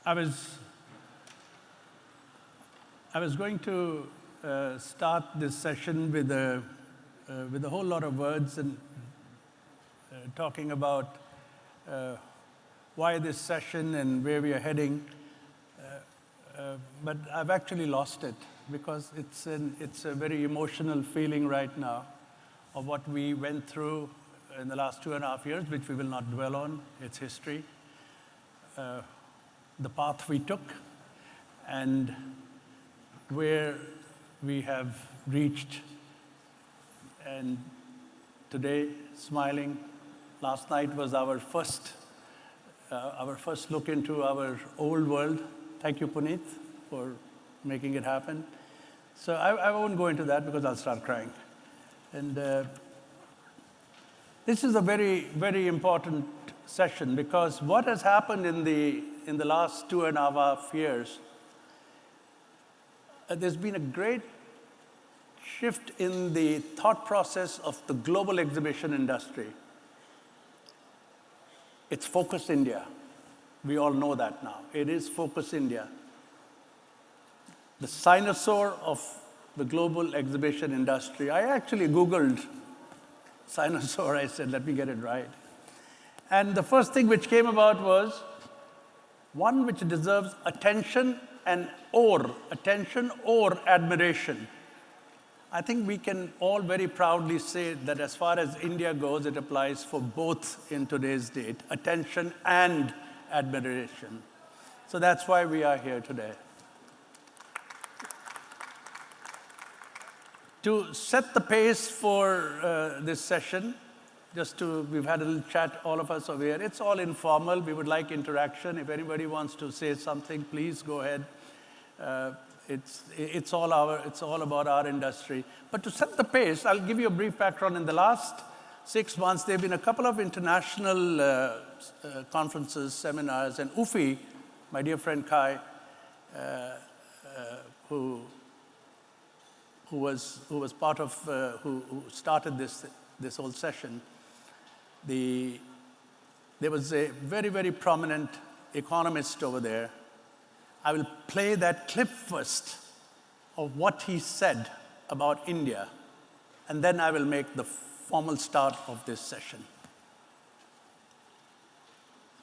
I was going to start this session with a whole lot of words and talking about why this session and where we are heading, but I've actually lost it because it's a very emotional feeling right now of what we went through in the last 2.5 years, which we will not dwell on. It's history. The path we took and where we have reached, and today smiling. Last night was our first look into our old world. Thank you, Puneet, for making it happen. So I won't go into that because I'll start crying. And this is a very, very important session because what has happened in the last 2.5 years, there's been a great shift in the thought process of the global exhibition industry. It's Focus India. We all know that now. It is Focus India. The Cynosure of the global exhibition industry. I actually Googled Cynosure. I said, let me get it right. And the first thing which came about was one which deserves attention or admiration. I think we can all very proudly say that as far as India goes, it applies for both in today's date, attention and admiration. So that's why we are here today. To set the pace for this session, we've had a little chat, all of us over here. It's all informal. We would like interaction. If anybody wants to say something, please go ahead. It's all about our industry. But to set the pace, I'll give you a brief background. In the last 6 months, there have been a couple of international conferences, seminars, and UFI, my dear friend Kai, who started this whole session. There was a very, very prominent economist over there. I will play that clip first of what he said about India, and then I will make the formal start of this session.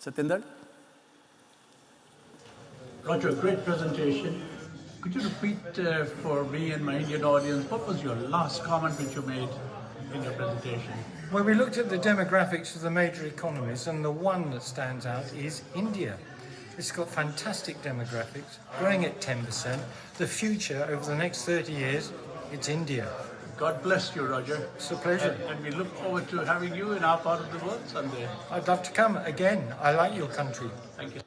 Satinder? Roger, great presentation. Could you repeat for me and my Indian audience, what was your last comment which you made in your presentation? Well, we looked at the demographics of the major economies, and the one that stands out is India. It's got fantastic demographics, growing at 10%. The future, over the next 30 years, it's India. God bless you, Roger. It's a pleasure. And we look forward to having you in our part of the world someday. I'd love to come again. I like your country. Thank you.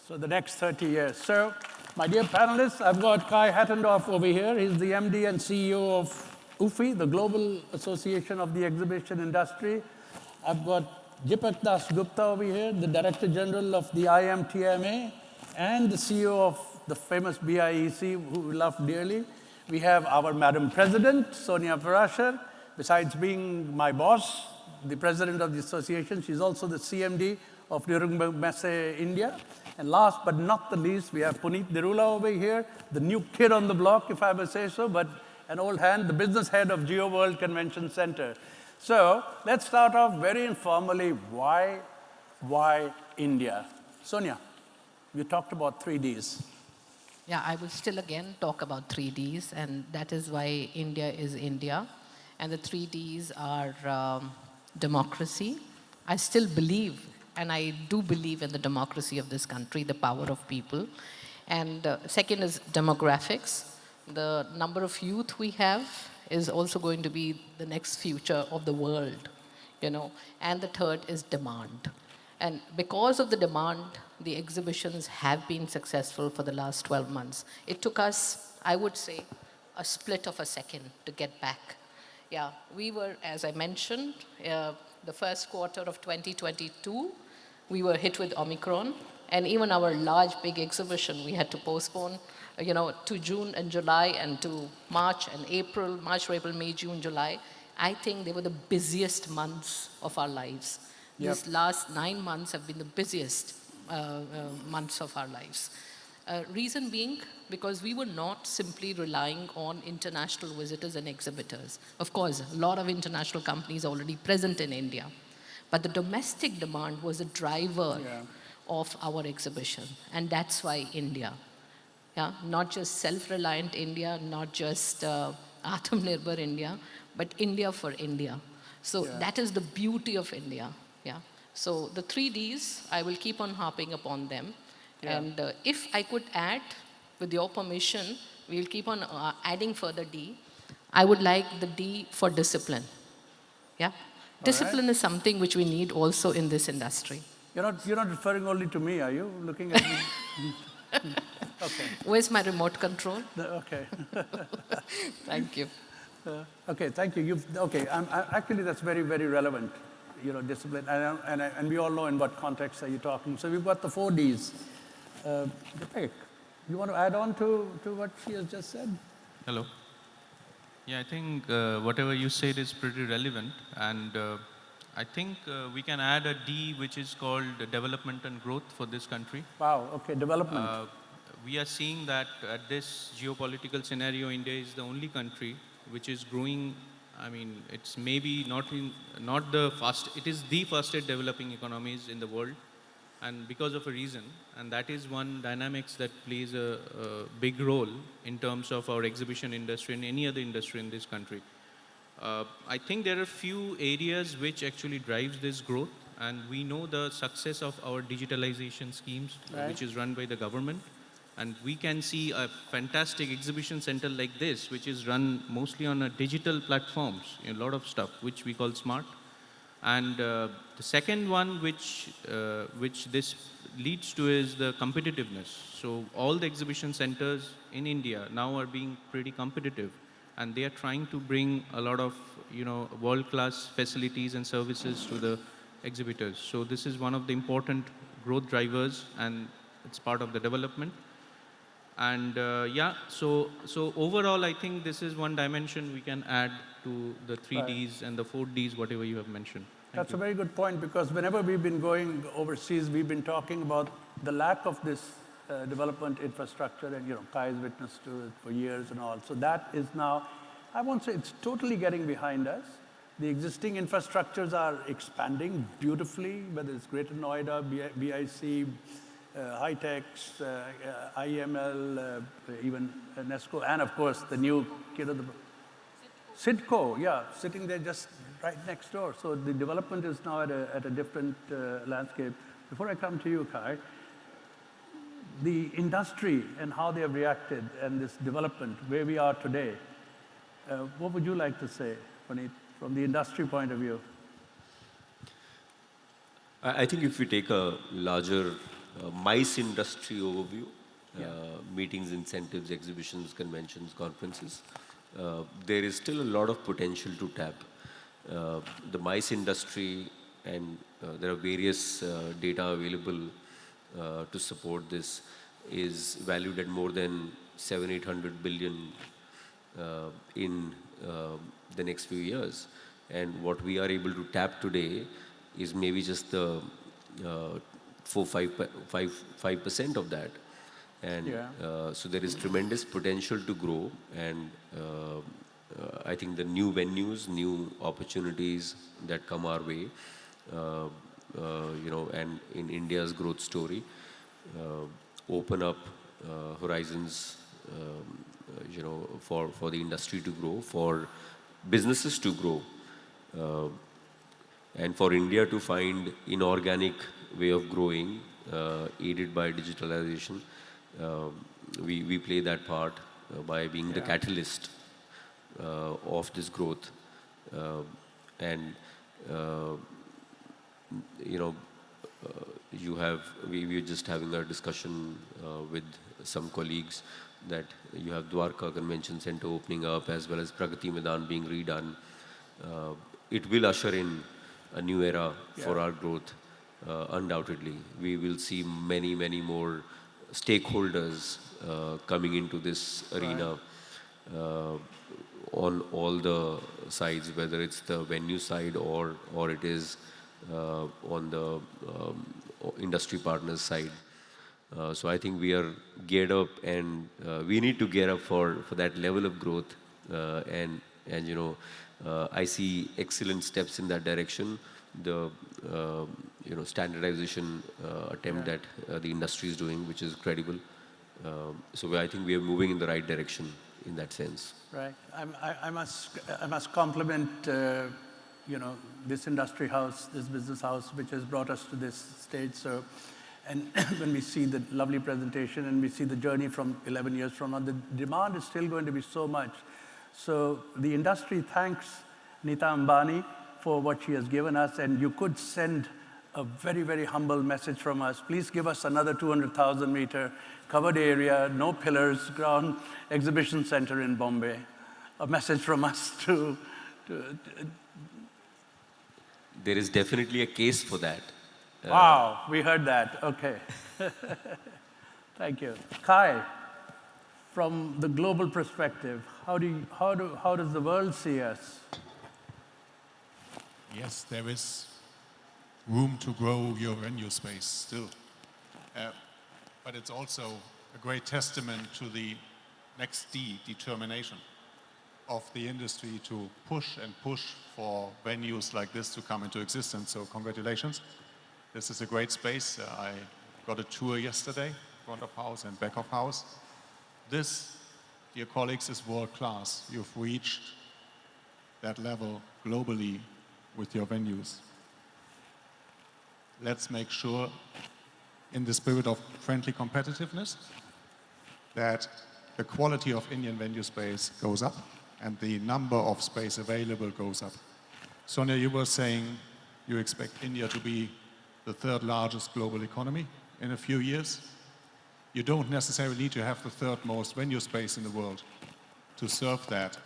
So the next 30 years. So, my dear panelists, I've got Kai Hattendorf over here. He's the MD and CEO of UFI, the Global Association of the Exhibition Industry. I've got Jibak Gupta over here, the Director General of the IMTMA and the CEO of the famous BIEC, who we love dearly. We have our Madam President, Sonia Prashar. Besides being my boss, the President of the Association, she's also the CMD of NuernbergMesse India. And last but not the least, we have Puneet Narula over here, the new kid on the block, if I may say so, but an old hand, the business head of Geo World Convention Center. So let's start off very informally. Why India? Sonia, you talked about 3Ds. Yeah, I will still again talk about 3Ds, and that is why India is India. And the 3Ds are democracy. I still believe, and I do believe in the democracy of this country, the power of people. And second is demographics. The number of youth we have is also going to be the next future of the world, you know. And the third is demand. And because of the demand, the exhibitions have been successful for the last 12 months. It took us, I would say, a split of a second to get back. Yeah, we were, as I mentioned, the first quarter of 2022, we were hit with Omicron. And even our large, big exhibition, we had to postpone, to June and July and to March, April, May, June, July. I think they were the busiest months of our lives. Yep. These last 9 months have been the busiest. months of our lives. Reason being, because we were not simply relying on international visitors and exhibitors. Of course, a lot of international companies already present in India, but the domestic demand was a driver of our exhibition, and that's why India. Yeah, not just self-reliant India, not just Atmanirbhar India, but India for India. So that is the beauty of India. Yeah. So the 3Ds, I will keep on harping upon them. And if I could add, with your permission, we'll keep on adding further D. I would like the D for discipline. Yeah. Discipline is something which we need also in this industry. You're not referring only to me, are you? Looking at me? Okay. Where's my remote control? Okay. Thank you. Okay, thank you. Actually, that's very, very relevant, discipline. And we all know in what context are you talking. So we've got the 4Ds. Jibak, you want to add on to what she has just said? Hello. Yeah, I think whatever you said is pretty relevant. And I think we can add a D, which is called development and growth for this country. Wow, okay, development. We are seeing that at this geopolitical scenario, India is the only country which is growing. I mean, it's maybe not the fast, it is the fastest developing economies in the world, and because of a reason, and that is one dynamics that plays a big role in terms of our exhibition industry and any other industry in this country. I think there are few areas which actually drives this growth, and we know the success of our digitalization schemes, which is run by the government. And we can see a fantastic exhibition center like this, which is run mostly on a digital platforms, a lot of stuff, which we call smart. And the second one, which this leads to, is the competitiveness. So all the exhibition centers in India now are being pretty competitive, and they are trying to bring a lot of world-class facilities and services to the exhibitors. So this is one of the important growth drivers, and it's part of the development. And so overall, I think this is one dimension we can add to the 3Ds and the 4Ds, whatever you have mentioned. That's a very good point, because whenever we've been going overseas, we've been talking about the lack of this development infrastructure, and Kai has witnessed to it for years and all. So that is now, I won't say it's totally getting behind us. The existing infrastructures are expanding beautifully, whether it's Greater Noida, BIEC, High-Techs, IML, even UNESCO, and of course the new kid of the Sidco, sitting there just right next door. So the development is now at a different landscape. Before I come to you, Kai, the industry and how they have reacted, and this development, where we are today, what would you like to say, Puneet, from the industry point of view? I think if we take a larger MICE industry overview, meetings, incentives, exhibitions, conventions, conferences, there is still a lot of potential to tap. The MICE industry, and there are various data available to support this, is valued at more than 700-800 billion in the next few years. And what we are able to tap today is maybe just the 5% of that. And so there is tremendous potential to grow, and I think the new venues, new opportunities that come our way, and in India's growth story, open up horizons, for the industry to grow, for businesses to grow, and for India to find inorganic way of growing, aided by digitalization. We play that part by being the catalyst of this growth. We were just having a discussion with some colleagues that you have Dwarka Convention Center opening up, as well as Pragati Maidan being redone. It will usher in a new era for our growth, undoubtedly. We will see many, many more stakeholders coming into this arena on all the sides, whether it's the venue side or it is on the industry partners side. So I think we are geared up, and we need to gear up for that level of growth. And I see excellent steps in that direction. The standardization attempt that the industry is doing, which is credible. So I think we are moving in the right direction in that sense. Right. I must compliment this industry house, this business house, which has brought us to this stage. So, and when we see the lovely presentation and we see the journey from 11 years from now, the demand is still going to be so much. So the industry thanks Nita Ambani for what she has given us, and you could send a very, very humble message from us. Please give us another 200,000 meter covered area, no pillars, ground exhibition center in Bombay. A message from us to There is definitely a case for that. Wow, we heard that. Okay. Thank you. Kai, from the global perspective, how does the world see us? Yes, there is room to grow your venue space still. But it's also a great testament to the next D, determination of the industry to push and push for venues like this to come into existence. So congratulations. This is a great space. I got a tour yesterday, front of house and back of house. This, dear colleagues, is world class. You've reached that level globally with your venues. Let's make sure, in the spirit of friendly competitiveness, that the quality of Indian venue space goes up and the number of space available goes up. Sonia, you were saying you expect India to be the third largest global economy in a few years. You don't necessarily need to have the third most venue space in the world to serve that,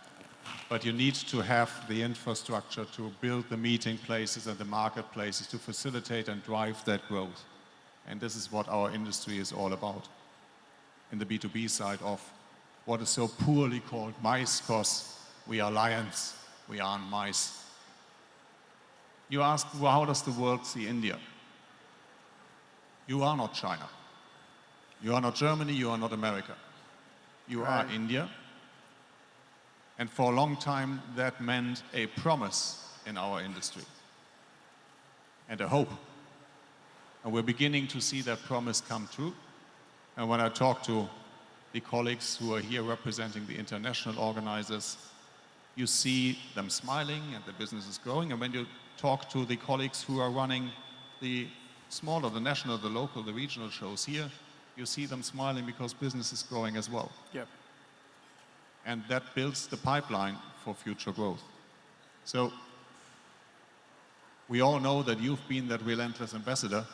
but you need to have the infrastructure to build the meeting places and the marketplaces to facilitate and drive that growth. And this is what our industry is all about. In the B2B side of what is so poorly called mice, because we are lions, we aren't mice. You ask, well, how does the world see India? You are not China. You are not Germany, you are not America. You are India. And for a long time, that meant a promise in our industry and a hope. And we're beginning to see that promise come true. And when I talk to the colleagues who are here representing the international organizers, you see them smiling and the business is growing. And when you talk to the colleagues who are running the smaller, the national, the local, the regional shows here, you see them smiling because business is growing as well. Yep. And that builds the pipeline for future growth. So we all know that you've been that relentless ambassador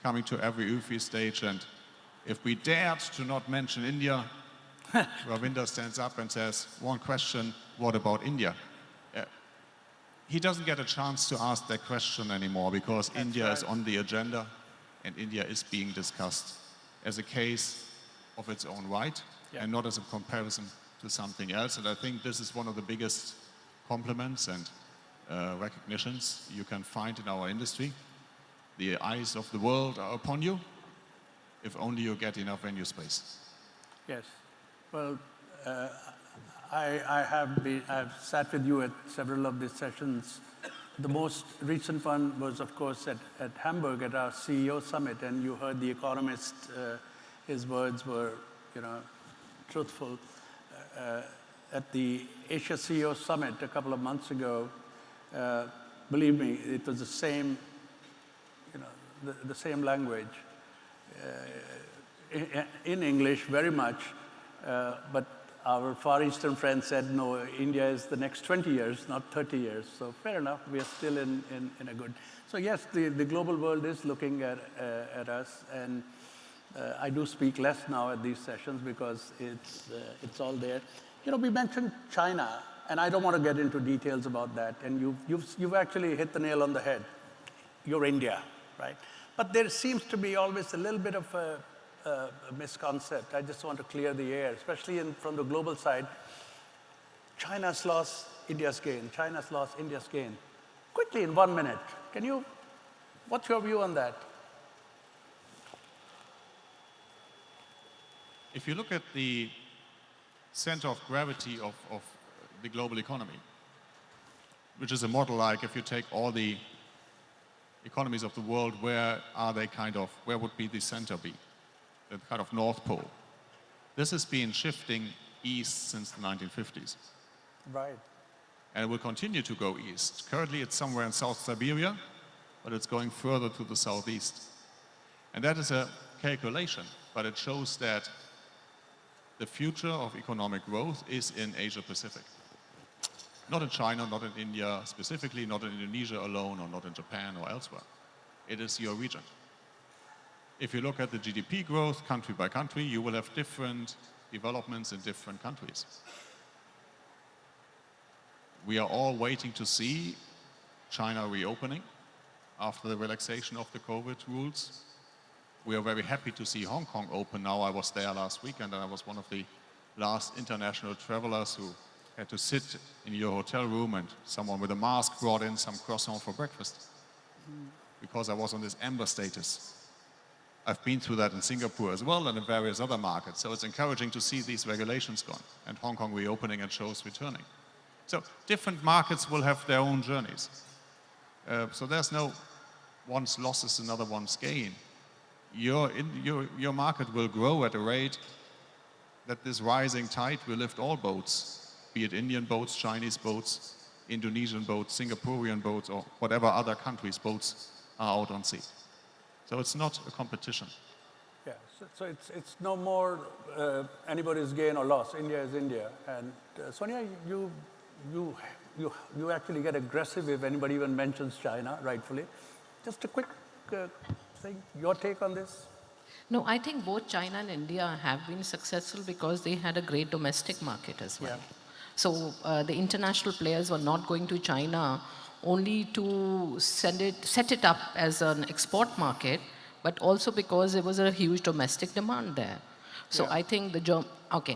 coming to every UFI stage, and if we dared to not mention India, Ravinder stands up and says, one question, what about India? He doesn't get a chance to ask that question anymore because India is on the agenda and India is being discussed as a case of its own right and not as a comparison to something else. And I think this is one of the biggest compliments and recognitions you can find in our industry. The eyes of the world are upon you if only you get enough venue space. Yes. Well, I've sat with you at several of these sessions. The most recent one was, of course, at Hamburg at our CEO summit, and you heard the economist, his words were, truthful. At the Asia CEO summit a couple of months ago, believe me, it was the same, the same language, in English very much, but our Far Eastern friends said, no, India is the next 20 years, not 30 years. So fair enough, we are still in a good. So yes, the global world is looking at us, and I do speak less now at these sessions because it's all there. We mentioned China, and I don't want to get into details about that, and you've actually hit the nail on the head. You're India, right? But there seems to be always a little bit of a misconcept. I just want to clear the air, especially from the global side. China's lost, India's gain. China's lost, India's gain. Quickly, in 1 minute, can you What's your view on that? If you look at the center of gravity of the global economy, which is a model like if you take all the economies of the world, where would be the center be? The kind of North Pole. This has been shifting east since the 1950s. Right. And it will continue to go east. Currently it's somewhere in South Siberia, but it's going further to the southeast. And that is a calculation, but it shows that the future of economic growth is in Asia Pacific. Not in China, not in India specifically, not in Indonesia alone, or not in Japan or elsewhere. It is your region. If you look at the GDP growth country by country, you will have different developments in different countries. We are all waiting to see China reopening after the relaxation of the COVID rules. We are very happy to see Hong Kong open now. I was there last weekend, and I was one of the last international travelers who had to sit in your hotel room, and someone with a mask brought in some croissant for breakfast because I was on this amber status. I've been through that in Singapore as well and in various other markets. So it's encouraging to see these regulations gone and Hong Kong reopening and shows returning. So different markets will have their own journeys. So there's no one's loss is another one's gain. Your market will grow at a rate that this rising tide will lift all boats, be it Indian boats, Chinese boats, Indonesian boats, Singaporean boats, or whatever other countries' boats are out on sea. So it's not a competition. Yeah, so it's no more anybody's gain or loss. India is India. And Sonia, you actually get aggressive if anybody even mentions China, rightfully. Just a quick thing, your take on this? No, I think both China and India have been successful because they had a great domestic market as well. Yeah. So the international players were not going to China only to set it up as an export market, but also because there was a huge domestic demand there. So I think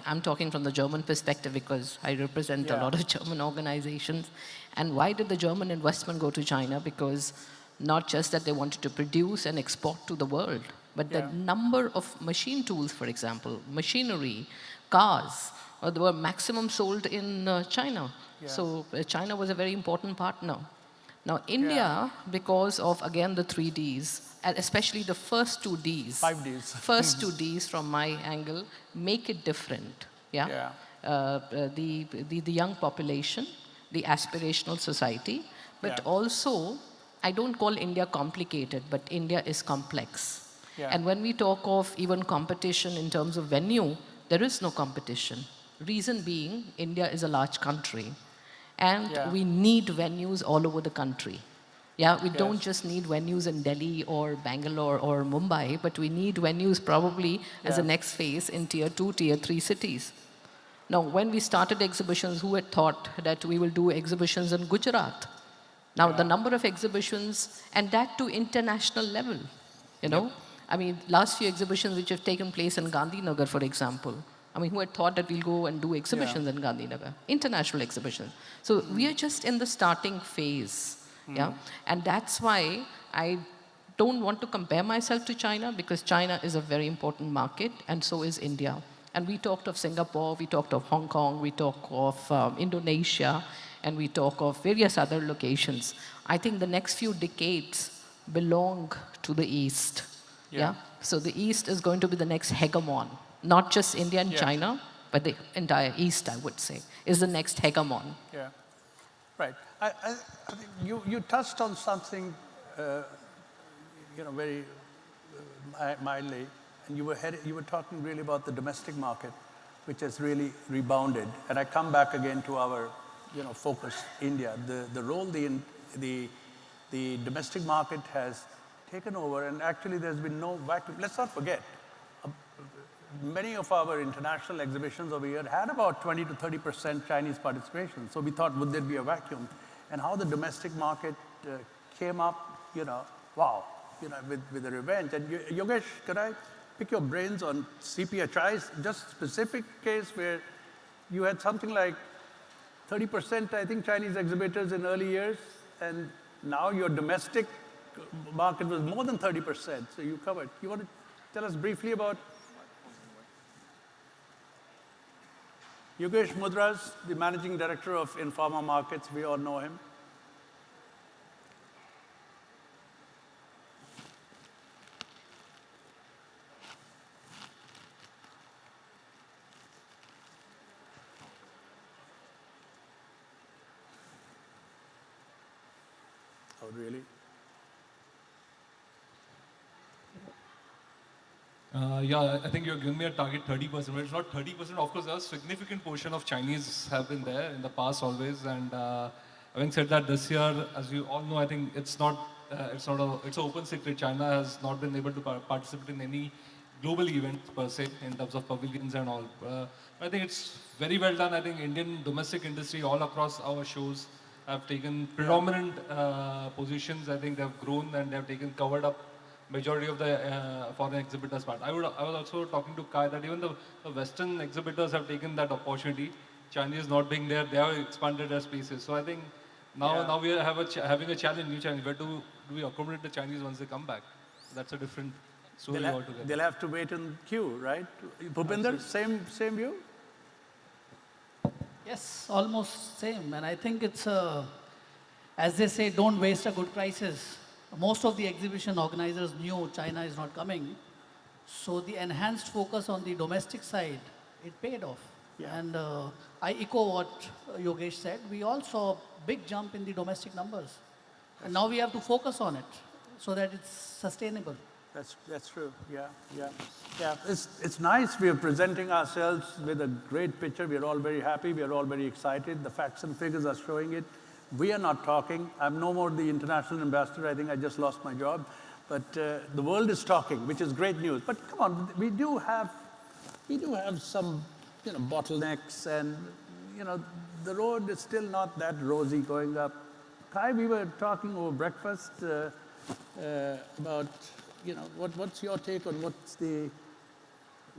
I'm talking from the German perspective because I represent a lot of German organizations. And why did the German investment go to China? Because not just that they wanted to produce and export to the world, but the number of machine tools, for example, machinery, cars, they were maximum sold in China. Yeah. So China was a very important partner. Now India, because of, again, the 3Ds, and especially the first 2Ds. 5Ds. First 2Ds from my angle, make it different. Yeah. The young population, the aspirational society, but also, I don't call India complicated, but India is complex. Yeah. And when we talk of even competition in terms of venue, there is no competition. Reason being, India is a large country. And we need venues all over the country. Yeah, we don't just need venues in Delhi or Bangalore or Mumbai, but we need venues probably as a next phase in tier 2, tier 3 cities. Now, when we started exhibitions, who had thought that we will do exhibitions in Gujarat? Now, the number of exhibitions, and that to international level, you know? I mean, last few exhibitions which have taken place in Gandhinagar, for example, I mean, who had thought that we'll go and do exhibitions in Gandhinagar, international exhibitions. So we are just in the starting phase, and that's why I don't want to compare myself to China, because China is a very important market, and so is India. And we talked of Singapore, we talked of Hong Kong, we talk of Indonesia, and we talk of various other locations. I think the next few decades belong to the East. So the East is going to be the next hegemon. Not just India and China, but the entire East, I would say, is the next hegemon. Yeah, right. I think you touched on something, very mildly, and you were talking really about the domestic market, which has really rebounded. And I come back again to our, focus, India. The role the domestic market has taken over, and actually there's been no vacuum. Let's not forget, many of our international exhibitions over here had about 20 to 30% Chinese participation. So we thought, would there be a vacuum? And how the domestic market came up, wow, with a revenge. And Yogesh, could I pick your brains on CPHI's, just specific case where you had something like 30%, I think, Chinese exhibitors in early years, and now your domestic market was more than 30%, so you covered. You want to tell us briefly about Yogesh Mudras, the Managing Director of Informa Markets. We all know him. Oh, really? Yeah, I think you're giving me a target 30%, but it's not 30%. Of course, a significant portion of Chinese have been there in the past always. And having said that, this year, as you all know, I think it's an open secret. China has not been able to participate in any global event per se in terms of pavilions and all. I think it's very well done. I think Indian domestic industry all across our shows have taken predominant positions. I think they've grown and they've covered up majority of the foreign exhibitors' part. I was also talking to Kai that even the Western exhibitors have taken that opportunity. Chinese not being there, they have expanded their spaces. So I think now we are having a challenge, new challenge. Where do we accommodate the Chinese once they come back? That's a different story altogether. They'll have to wait in queue, right? Bhupinder, same view? Yes, almost same. And I think it's, as they say, don't waste a good crisis. Most of the exhibition organizers knew China is not coming. So the enhanced focus on the domestic side, it paid off. Yeah. And I echo what Yogesh said. We all saw a big jump in the domestic numbers. And now we have to focus on it so that it's sustainable. That's true. Yeah. It's nice. We are presenting ourselves with a great picture. We are all very happy. We are all very excited. The facts and figures are showing it. We are not talking. I'm no more the international ambassador. I think I just lost my job. But the world is talking, which is great news. But come on, we do have some, bottlenecks, and the road is still not that rosy going up. Kai, we were talking over breakfast about, what's your take on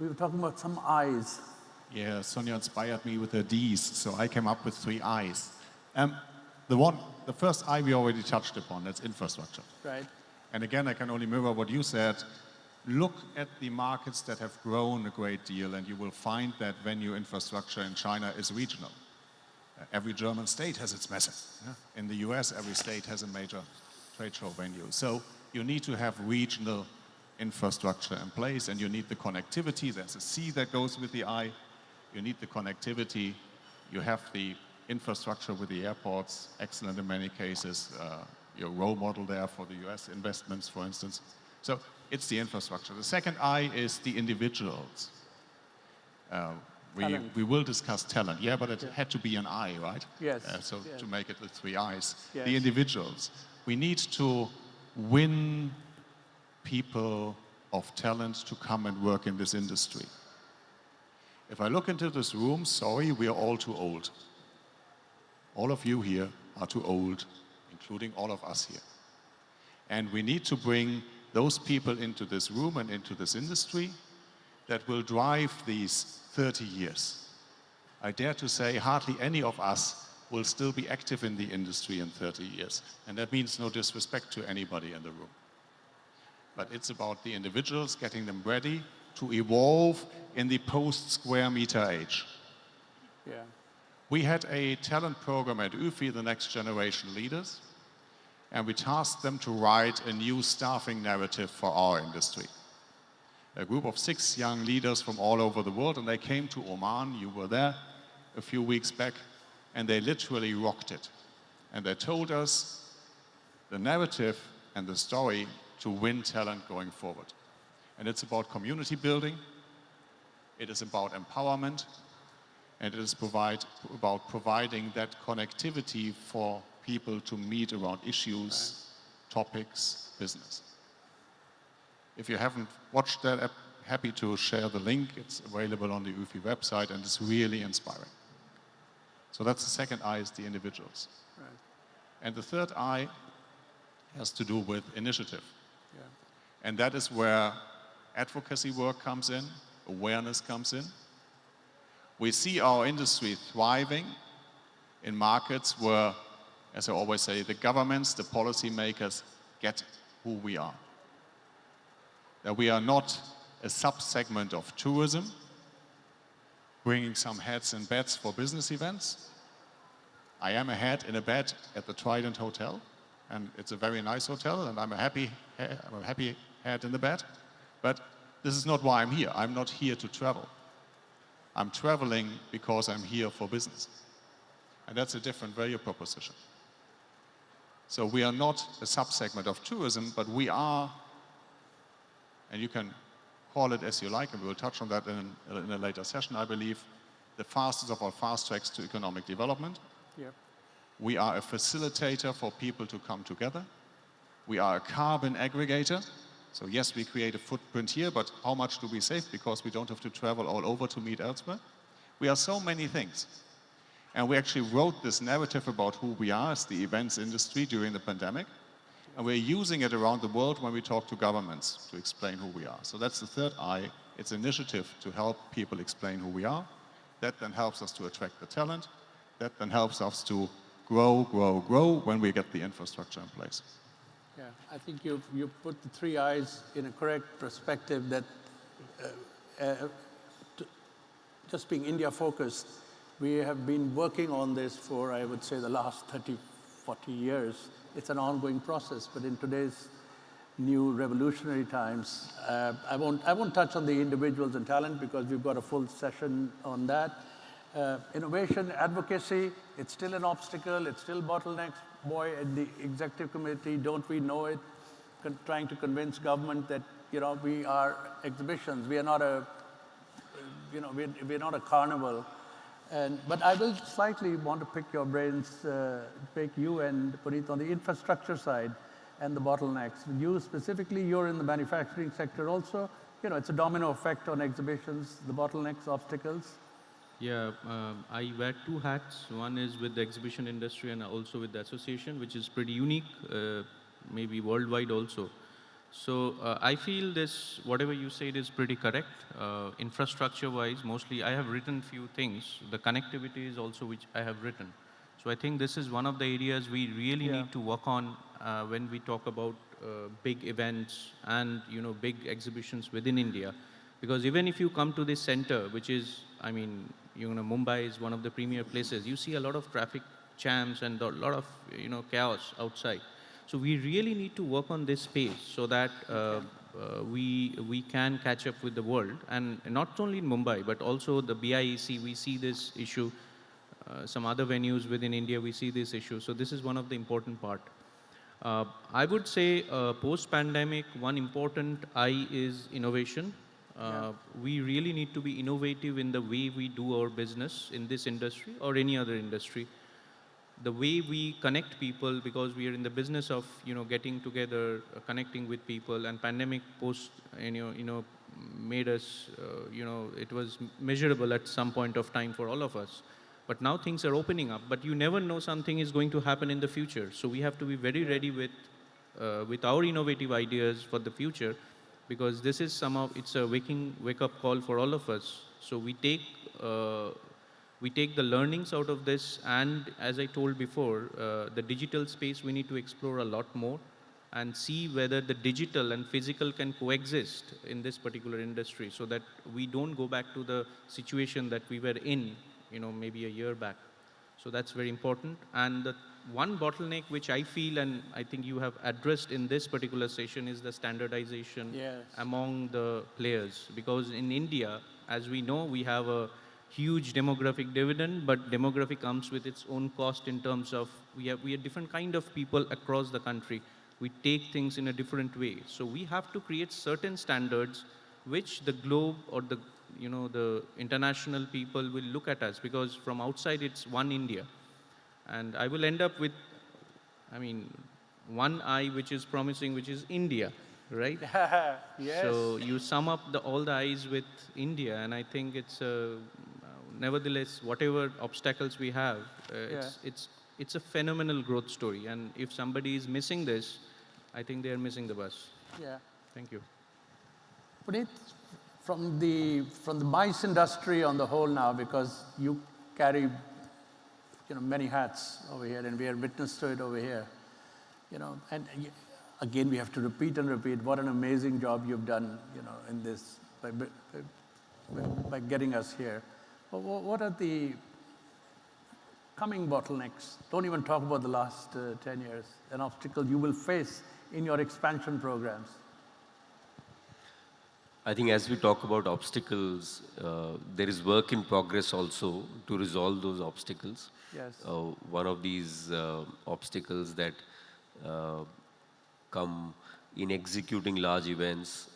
we were talking about some I's. Yeah, Sonia inspired me with her D's, so I came up with 3 I's. The first I we already touched upon, that's infrastructure. Right. And again, I can only mirror what you said. Look at the markets that have grown a great deal, and you will find that venue infrastructure in China is regional. Every German state has its messe. Yeah? In the US, every state has a major trade show venue. So you need to have regional infrastructure in place, and you need the connectivity. There's a C that goes with the I. You need the connectivity. You have the infrastructure with the airports, excellent in many cases. Your role model there for the US investments, for instance. So it's the infrastructure. The second I is the individuals. We will discuss talent, but it had to be an I, right? Yes. To make it with 3 I's. Yes. The individuals. We need to win people of talent to come and work in this industry. If I look into this room, sorry, we are all too old. All of you here are too old, including all of us here. And we need to bring those people into this room and into this industry that will drive these 30 years. I dare to say hardly any of us will still be active in the industry in 30 years. And that means no disrespect to anybody in the room. But it's about the individuals, getting them ready to evolve in the post-square meter age. Yeah. We had a talent program at UFI, the Next Generation Leaders, and we tasked them to write a new staffing narrative for our industry. A group of 6 young leaders from all over the world, and they came to Oman, you were there a few weeks back, and they literally rocked it. And they told us the narrative and the story to win talent going forward. And it's about community building, it is about empowerment, and it is about providing that connectivity for people to meet around issues, topics, business. If you haven't watched that, happy to share the link. It's available on the UFI website, and it's really inspiring. So that's the second I, is the individuals. Right. And the third I has to do with initiative. Yeah. And that is where advocacy work comes in, awareness comes in. We see our industry thriving in markets where, as I always say, the governments, the policymakers get who we are. That we are not a sub-segment of tourism, bringing some heads and beds for business events. I am a head in a bed at the Trident Hotel, and it's a very nice hotel, and I'm a happy head in the bed. But this is not why I'm here. I'm not here to travel. I'm traveling because I'm here for business. And that's a different value proposition. So we are not a sub-segment of tourism, but we are, and you can call it as you like, and we will touch on that in a later session, I believe, the fastest of all fast tracks to economic development. Yep. We are a facilitator for people to come together. We are a carbon aggregator. So yes, we create a footprint here, but how much do we save because we don't have to travel all over to meet elsewhere? We are so many things. And we actually wrote this narrative about who we are as the events industry during the pandemic. And we're using it around the world when we talk to governments to explain who we are. So that's the third I. It's an initiative to help people explain who we are. That then helps us to attract the talent. That then helps us to grow when we get the infrastructure in place. Yeah, I think you put the 3 I's in a correct perspective that just being India focused, we have been working on this for, I would say, the last 30, 40 years. It's an ongoing process, but in today's new revolutionary times, I won't touch on the individuals and talent because we've got a full session on that. Innovation, advocacy, it's still an obstacle, it's still bottlenecks. Boy, at the executive committee, don't we know it? Trying to convince government that, we are exhibitions. We are not a, we're not a carnival. But I will slightly want to pick your brains, pick you and Puneet on the infrastructure side and the bottlenecks. You specifically, you're in the manufacturing sector also. It's a domino effect on exhibitions, the bottlenecks, obstacles. Yeah, I wear 2 hats. One is with the exhibition industry and also with the association, which is pretty unique, maybe worldwide also. So I feel this, whatever you said is pretty correct. Infrastructure-wise, mostly I have written few things. The connectivity is also which I have written. So I think this is one of the areas we really need to work on when we talk about big events and big exhibitions within India. Because even if you come to this center, which is, Mumbai is one of the premier places, you see a lot of traffic jams and a lot of chaos outside. So we really need to work on this space so that we can catch up with the world. And not only in Mumbai, but also the BIEC, we see this issue. Some other venues within India, we see this issue. So this is one of the important part. I would say post-pandemic, one important I is innovation. We really need to be innovative in the way we do our business in this industry or any other industry. The way we connect people, because we are in the business of getting together, connecting with people, and pandemic post made us it was measurable at some point of time for all of us. But now things are opening up. But you never know something is going to happen in the future. So we have to be very ready with our innovative ideas for the future, because this is it's a wake-up call for all of us. So we take the learnings out of this, and as I told before, the digital space we need to explore a lot more and see whether the digital and physical can coexist in this particular industry, so that we don't go back to the situation that we were in, maybe a year back. So that's very important. And the one bottleneck which I feel, and I think you have addressed in this particular session, is the standardization among the players. Because in India, as we know, we have a huge demographic dividend, but demographic comes with its own cost in terms of we are different kind of people across the country. We take things in a different way. So we have to create certain standards which the globe or the international people will look at us, because from outside it's one India. And I will end up with, one I which is promising, which is India, right? Yes. So you sum up all the I's with India, and I think it's nevertheless, whatever obstacles we have, it's a phenomenal growth story. And if somebody is missing this, I think they are missing the bus. Yeah. Thank you. Puneet, from the MICE industry on the whole now, because you carry many hats over here, and we are witness to it over here. And again, we have to repeat and repeat what an amazing job you've done, in this by getting us here. What are the coming bottlenecks? Don't even talk about the last 10 years. An obstacle you will face in your expansion programs. I think as we talk about obstacles, there is work in progress also to resolve those obstacles. Yes. One of these obstacles that come in executing large events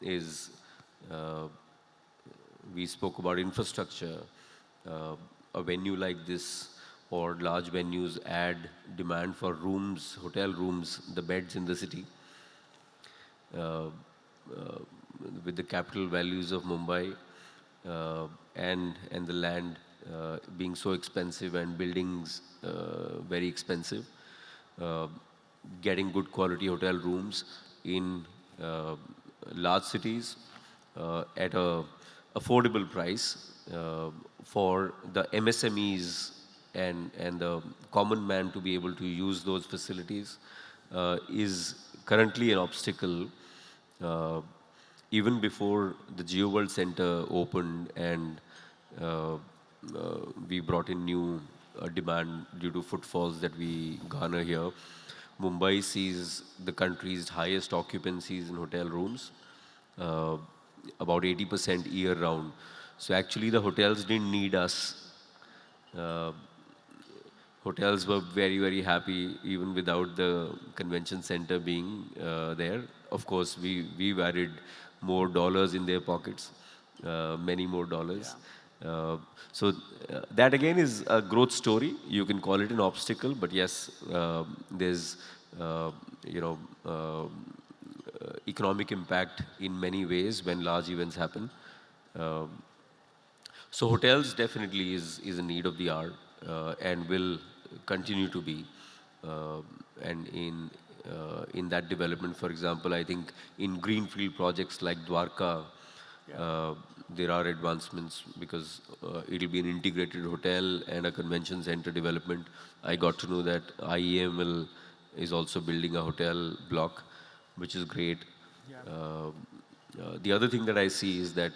is we spoke about infrastructure. A venue like this or large venues add demand for rooms, hotel rooms, the beds in the city. With the capital values of Mumbai and the land being so expensive and buildings very expensive, getting good quality hotel rooms in large cities at a affordable price for the MSMEs and the common man to be able to use those facilities is currently an obstacle. Even before the GeoWorld Center opened and we brought in new demand due to footfalls that we garner here, Mumbai sees the country's highest occupancies in hotel rooms, about 80% year-round. So actually the hotels didn't need us. Hotels were very, very happy even without the convention center being there. Of course, we've added more dollars in their pockets, many more dollars. Yeah. So that again is a growth story. You can call it an obstacle, but yes, there's economic impact in many ways when large events happen. So hotels definitely is a need of the hour and will continue to be. And in that development, for example, I think in greenfield projects like Dwarka, there are advancements because it'll be an integrated hotel and a convention center development. I got to know that IEIA is also building a hotel block, which is great. Yeah. The other thing that I see is that,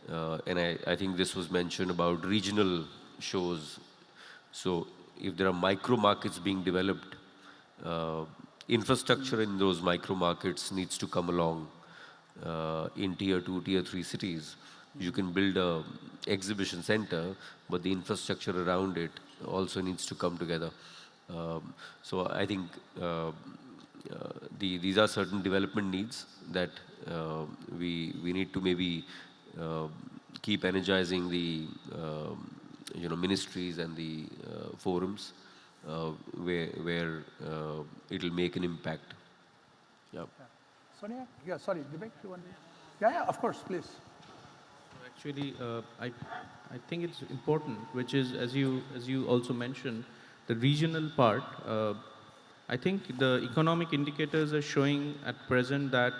and I think this was mentioned about regional shows. So if there are micro markets being developed, infrastructure in those micro markets needs to come along in tier 2, tier 3 cities. You can build a exhibition center, but the infrastructure around it also needs to come together. So I think these are certain development needs that we need to maybe keep energizing the ministries and the forums where it'll make an impact. Yeah. Sonia? Yeah, sorry, Jibak, you want to? Yeah, of course, please. Actually, I think it's important, which is, as you also mentioned, the regional part. I think the economic indicators are showing at present that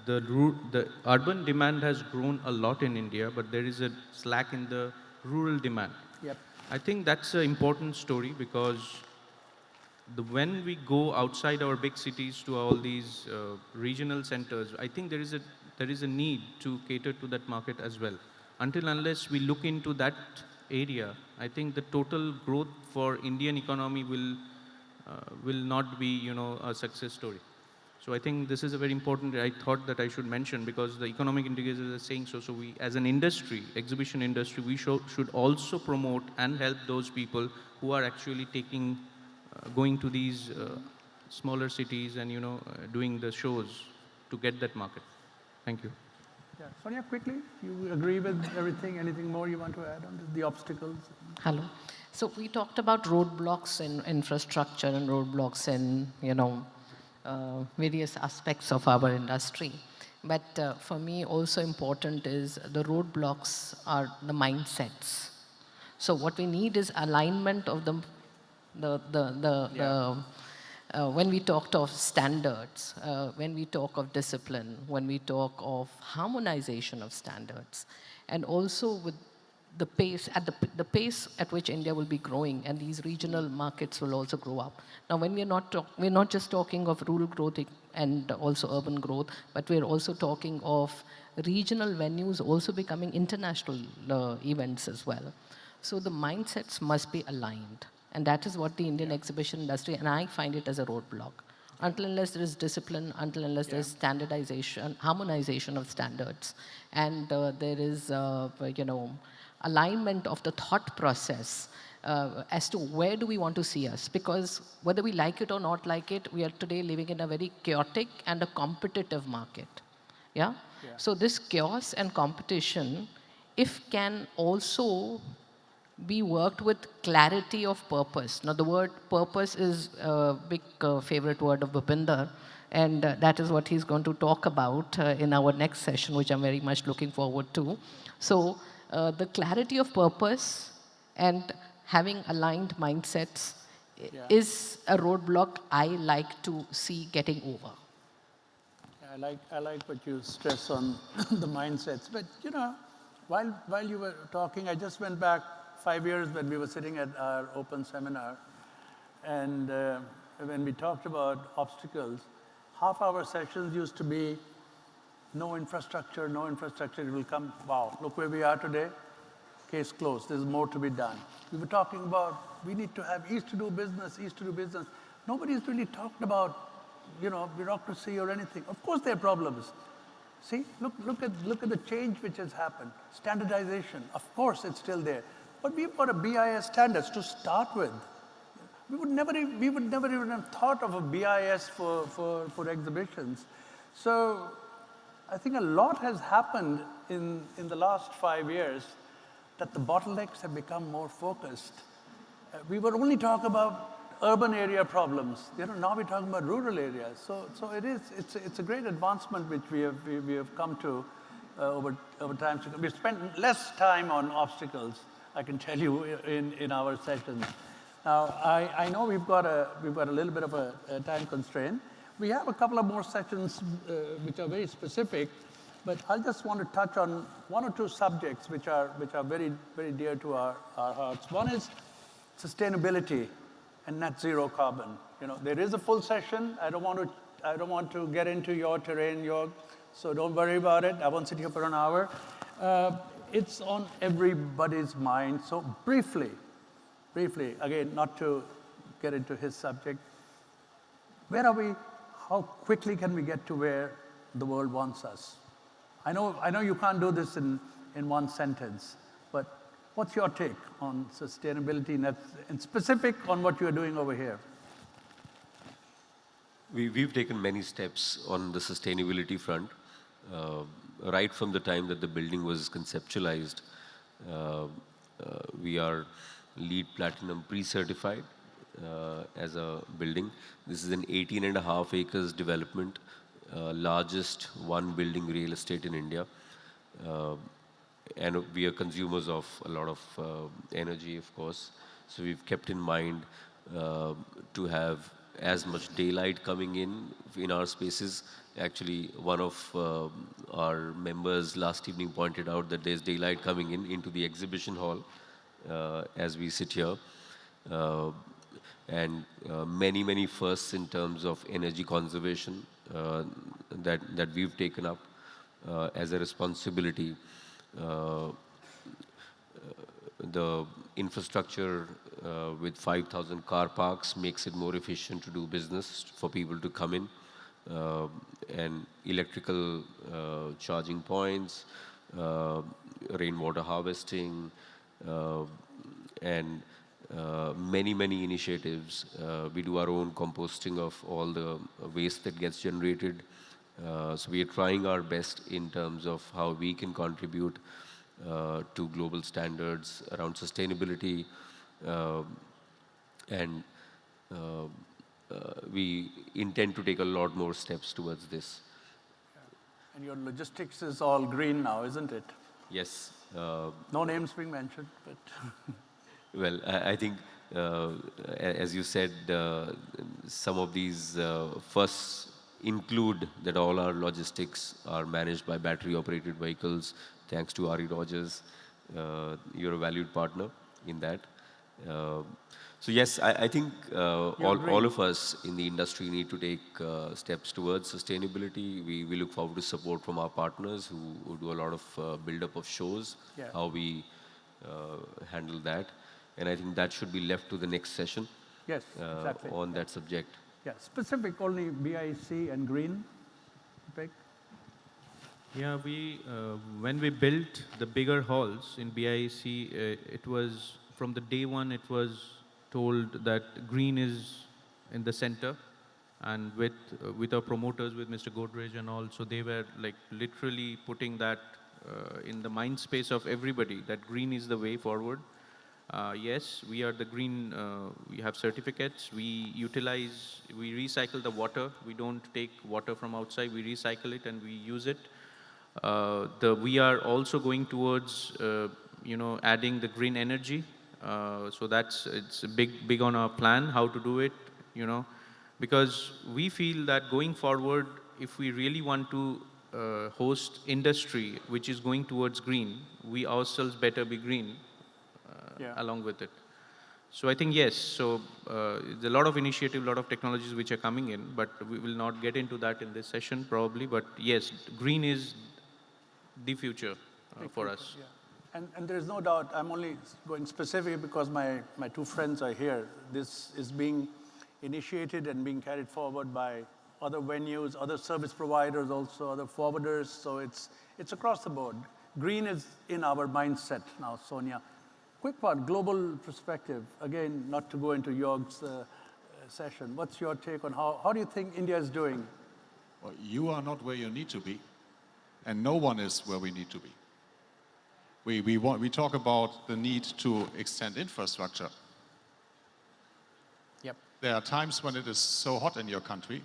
the urban demand has grown a lot in India, but there is a slack in the rural demand. Yep. I think that's an important story because when we go outside our big cities to all these regional centers, I think there is a need to cater to that market as well. Until unless we look into that area, I think the total growth for Indian economy will not be a success story. So I think this is a very important. I thought that I should mention because the economic indicators are saying so. So we, as an industry, exhibition industry, we should also promote and help those people who are actually going to these smaller cities and doing the shows to get that market. Thank you. Yeah. Sonia, quickly, you agree with everything? Anything more you want to add on the obstacles? Hello. So we talked about roadblocks in infrastructure and roadblocks in various aspects of our industry. But for me, also important is the roadblocks are the mindsets. So what we need is alignment of when we talked of standards, when we talk of discipline, when we talk of harmonization of standards, and also with the pace at which India will be growing, and these regional markets will also grow up. Now, when we're not just talking of rural growth and also urban growth, but we're also talking of regional venues also becoming international events as well. So the mindsets must be aligned, and that is what the Indian exhibition industry, and I find it as a roadblock. Until unless there is discipline, until unless there is standardization, harmonization of standards, and there is, alignment of the thought process as to where do we want to see us. Because whether we like it or not like it, we are today living in a very chaotic and a competitive market. Yeah? So this chaos and competition, if can also be worked with clarity of purpose. Now, the word purpose is a big favorite word of Ravinder, and that is what he's going to talk about in our next session, which I'm very much looking forward to. So, the clarity of purpose and having aligned mindsets is a roadblock I like to see getting over. I like what you stress on the mindsets. But, while you were talking, I just went back 5 years when we were sitting at our open seminar. And when we talked about obstacles, half our sessions used to be no infrastructure, it will come. Wow, look where we are today. Case closed, there's more to be done. We were talking about we need to have east to do business. Nobody's really talked about, bureaucracy or anything. Of course there are problems. See, look at the change which has happened. Standardization, of course it's still there. But we've got a BIS standards to start with. We would never even have thought of a BIS for exhibitions. So I think a lot has happened in the last 5 years that the bottlenecks have become more focused. We were only talking about urban area problems. Now we're talking about rural areas. So it's a great advancement which we have come to over time. We've spent less time on obstacles, I can tell you, in our sessions. Now, I know we've got a little bit of a time constraint. We have a couple of more sessions which are very specific, but I just want to touch on one or two subjects which are very, very dear to our hearts. One is sustainability and net zero carbon. There is a full session. I don't want to get into your terrain, so don't worry about it. I won't sit here for an hour. It's on everybody's mind. So briefly, again, not to get into his subject, where are we? How quickly can we get to where the world wants us? I know you can't do this in one sentence, but what's your take on sustainability and specific on what you're doing over here? We've taken many steps on the sustainability front. Right from the time that the building was conceptualized, we are LEED Platinum pre-certified as a building. This is an 18.5 acres development, largest one building real estate in India. And we are consumers of a lot of energy, of course. So we've kept in mind to have as much daylight coming in our spaces. Actually, one of our members last evening pointed out that there's daylight coming into the exhibition hall as we sit here. And many firsts in terms of energy conservation that we've taken up as a responsibility. The infrastructure with 5,000 car parks makes it more efficient to do business for people to come in. And electrical charging points, rainwater harvesting, and many initiatives. We do our own composting of all the waste that gets generated. So we are trying our best in terms of how we can contribute to global standards around sustainability. And we intend to take a lot more steps towards this. And your logistics is all green now, isn't it? Yes. No names being mentioned, but... Well, I think, as you said, some of these firsts include that all our logistics are managed by battery-operated vehicles, thanks to R.E. Rogers. You're a valued partner in that. So yes, I think all of us in the industry need to take steps towards sustainability. We look forward to support from our partners who do a lot of build-up of shows, how we handle that. And I think that should be left to the next session. Yes, exactly. On that subject. Yeah, specific only BIEC and green. Big. Yeah, when we built the bigger halls in BIEC, it was, from the day one, it was told that green is in the center. And with our promoters, with Mr. Godrej and all, so they were like literally putting that in the mind space of everybody, that green is the way forward. Yes, we are the green, we have certificates, we recycle the water. We don't take water from outside, we recycle it and we use it. We are also going towards, adding the green energy. So it's big on our plan, how to do it, because we feel that going forward, if we really want to host industry which is going towards green, we ourselves better be green along with it. So I think yes, so there's a lot of initiative, a lot of technologies which are coming in, but we will not get into that in this session probably, but yes, green is the future for us. Yeah. And there is no doubt, I'm only going specific because my two friends are here. This is being initiated and being carried forward by other venues, other service providers also, other forwarders, so it's across the board. Green is in our mindset now, Sonia. Quick one, global perspective. Again, not to go into Jorg's session. What's your take on how do you think India is doing? Well, you are not where you need to be, and no one is where we need to be. We talk about the need to extend infrastructure. Yep. There are times when it is so hot in your country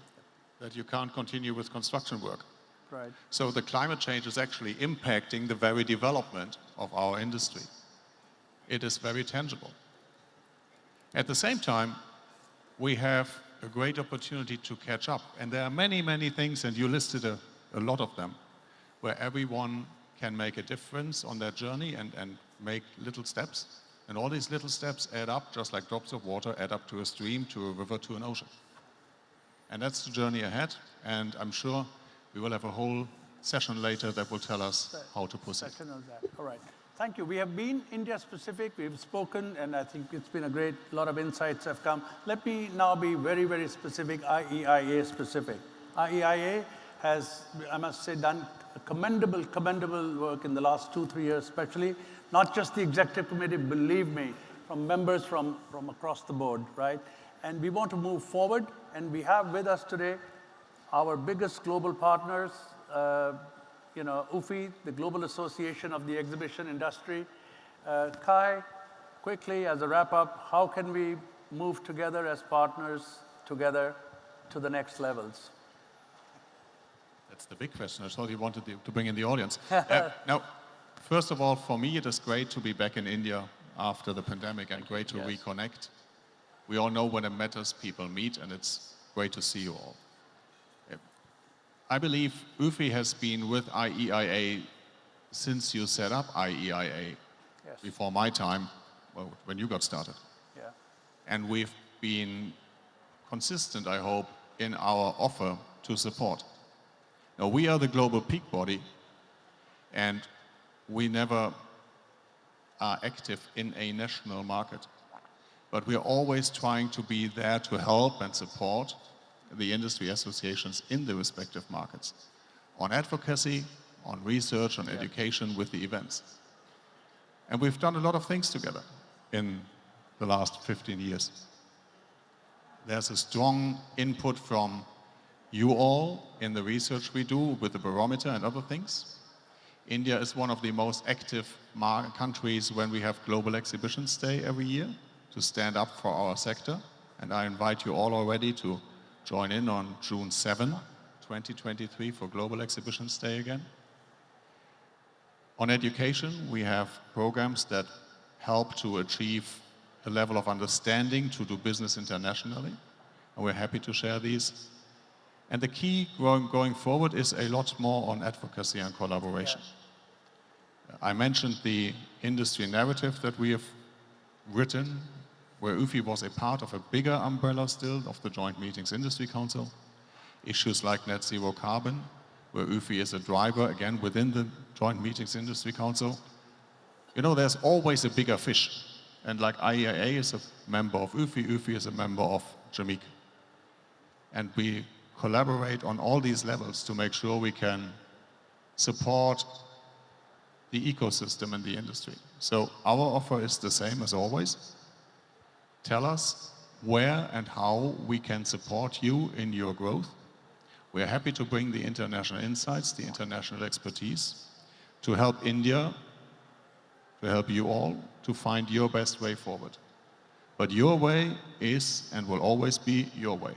that you can't continue with construction work. Right. So the climate change is actually impacting the very development of our industry. It is very tangible. At the same time, we have a great opportunity to catch up. And there are many, many things, and you listed a lot of them, where everyone can make a difference on their journey and make little steps. And all these little steps add up, just like drops of water add up to a stream, to a river, to an ocean. And that's the journey ahead. And I'm sure we will have a whole session later that will tell us how to proceed. Session on that. All right. Thank you. We have been India-specific. We've spoken, and I think it's been a lot of insights have come. Let me now be very, very specific, IEIA-specific. IEIA has, I must say, done commendable work in the last 2-3 years, especially. Not just the executive committee, believe me, from members from across the board, right? And we want to move forward, and we have with us today our biggest global partners, UFI, the Global Association of the Exhibition Industry. Kai, quickly as a wrap-up, how can we move together as partners together to the next levels? That's the big question. I thought you wanted to bring in the audience. Now, first of all, for me, it is great to be back in India after the pandemic and great to reconnect. We all know when it matters, people meet, and it's great to see you all. I believe UFI has been with IEIA since you set up IEIA, before my time, well, when you got started. Yeah. And we've been consistent, I hope, in our offer to support. Now, we are the global peak body, and we never are active in a national market. But we are always trying to be there to help and support the industry associations in the respective markets on advocacy, on research, on education with the events. And we've done a lot of things together in the last 15 years. There's a strong input from you all in the research we do with the barometer and other things. India is one of the most active countries when we have Global Exhibitions Day every year to stand up for our sector. And I invite you all already to join in on June 7, 2023 for Global Exhibitions Day again. On education, we have programs that help to achieve a level of understanding to do business internationally. And we're happy to share these. And the key going forward is a lot more on advocacy and collaboration. I mentioned the industry narrative that we have written, where UFI was a part of a bigger umbrella still of the Joint Meetings Industry Council. Issues like net zero carbon, where UFI is a driver, again, within the Joint Meetings Industry Council. You know, there's always a bigger fish. And like IEIA is a member of UFI, UFI is a member of JMIC. And we collaborate on all these levels to make sure we can support the ecosystem and the industry. So our offer is the same as always. Tell us where and how we can support you in your growth. We're happy to bring the international insights, the international expertise, to help India, to help you all, to find your best way forward. But your way is and will always be your way.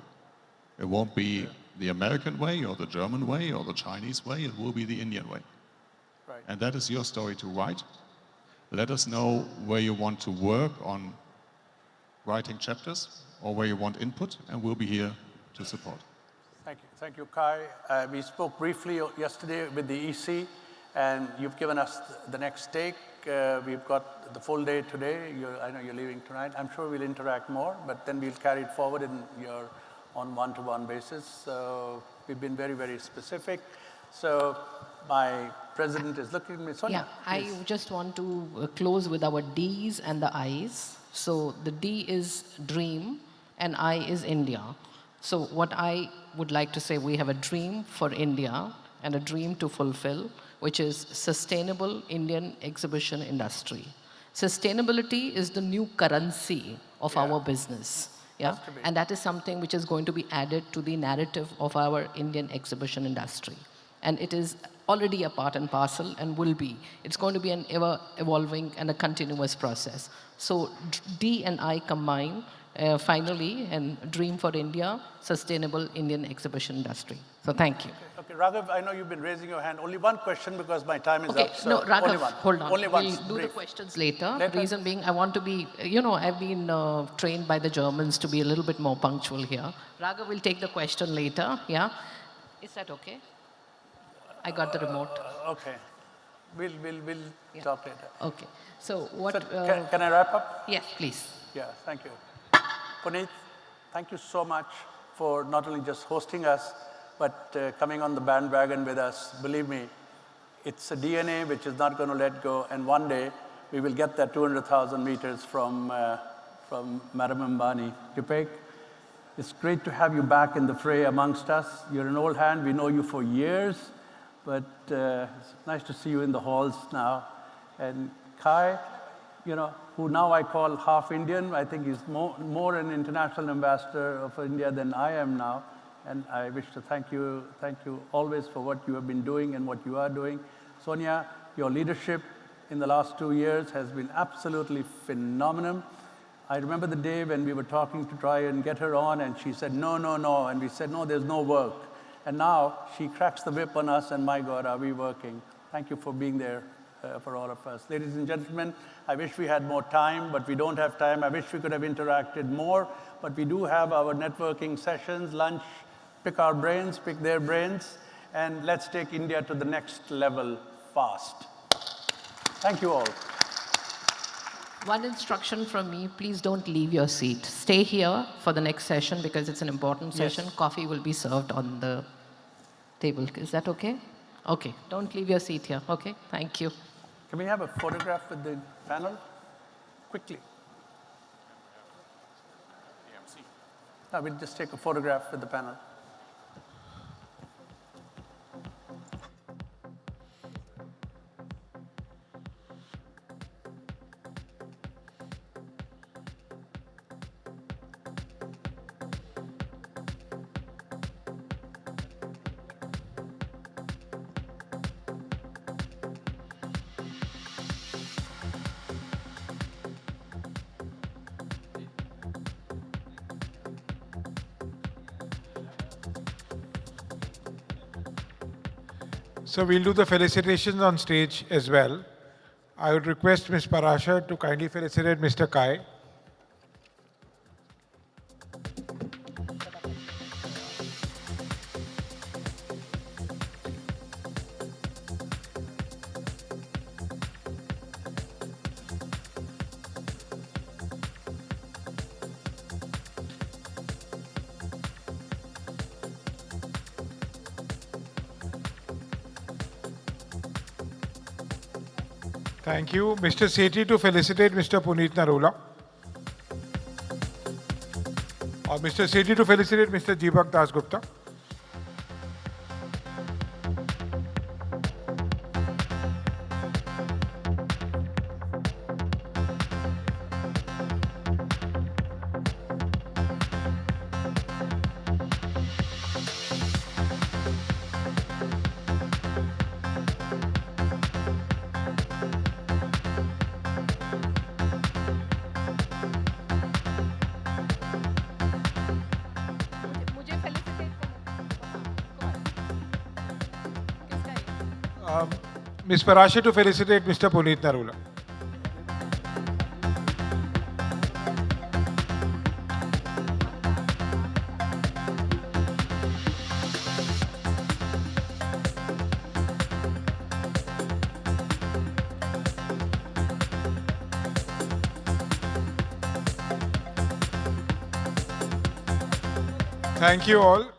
It won't be the American way or the German way or the Chinese way, it will be the Indian way. Right. And that is your story to write. Let us know where you want to work on writing chapters or where you want input, and we'll be here to support. Thank you. Thank you, Kai. We spoke briefly yesterday with the EC, and you've given us the next take. We've got the full day today. I know you're leaving tonight. I'm sure we'll interact more, but then we'll carry it forward on one-to-one basis. So we've been very, very specific. So my president is looking at me. Sonia, yeah, please. I just want to close with our D's and the I's. So the D is dream and I is India. So what I would like to say, we have a dream for India and a dream to fulfill, which is sustainable Indian exhibition industry. Sustainability is the new currency of our business. Yeah? And that is something which is going to be added to the narrative of our Indian exhibition industry. And it is already a part and parcel and will be. It's going to be an ever evolving and a continuous process. So D and I combine finally, and dream for India, sustainable Indian exhibition industry. So thank you. Okay, Raghav, I know you've been raising your hand. Only one question because my time is Okay, up. So no, Raghav, only one. hold on. Only one. We'll do brief. the questions later. Reason being, I want to be, I've been trained by the Germans to be a little bit more punctual here. Raghav will take the question later, yeah? Is that okay? I got the remote. Okay. We'll talk later. Okay. So what... So can I wrap up? Yes, please. Yeah, thank you. Puneet, thank you so much for not only just hosting us, but coming on the bandwagon with us. Believe me, it's a DNA which is not going to let go, and one day we will get that 200,000 meters from Madam Ambani. Jibak, it's great to have you back in the fray amongst us. You're an old hand. We know you for years, but it's nice to see you in the halls now. And Kai, who now I call half Indian. I think he's more an international ambassador of India than I am now. And I wish to thank you always for what you have been doing and what you are doing. Sonia, your leadership in the last 2 years has been absolutely phenomenal. I remember the day when we were talking to try and get her on, and she said, no, no, no. And we said, no, there's no work. And now she cracks the whip on us, and my God, are we working. Thank you for being there. For all of us. Ladies and gentlemen, I wish we had more time, but we don't have time. I wish we could have interacted more, but we do have our networking sessions, lunch, pick our brains, pick their brains, and let's take India to the next level fast. Thank you all. One instruction from me, please don't leave your seat. Stay here for the next session because it's an important session. Yes. Coffee will be served on the table. Is that okay? Okay, don't leave your seat here, okay? Thank you. Can we have a photograph with the panel? Quickly. No, we'll just take a photograph with the panel. So we'll do the felicitations on stage as well. I would request Ms. Prashar to kindly felicitate Mr. Kai. Thank you. Mr. Sethi to felicitate Mr. Puneet Narula. Or Mr. Sethi to felicitate Mr. Jibak Das Gupta. Ms. Prashar to felicitate Mr. Puneet Narula. Thank you all.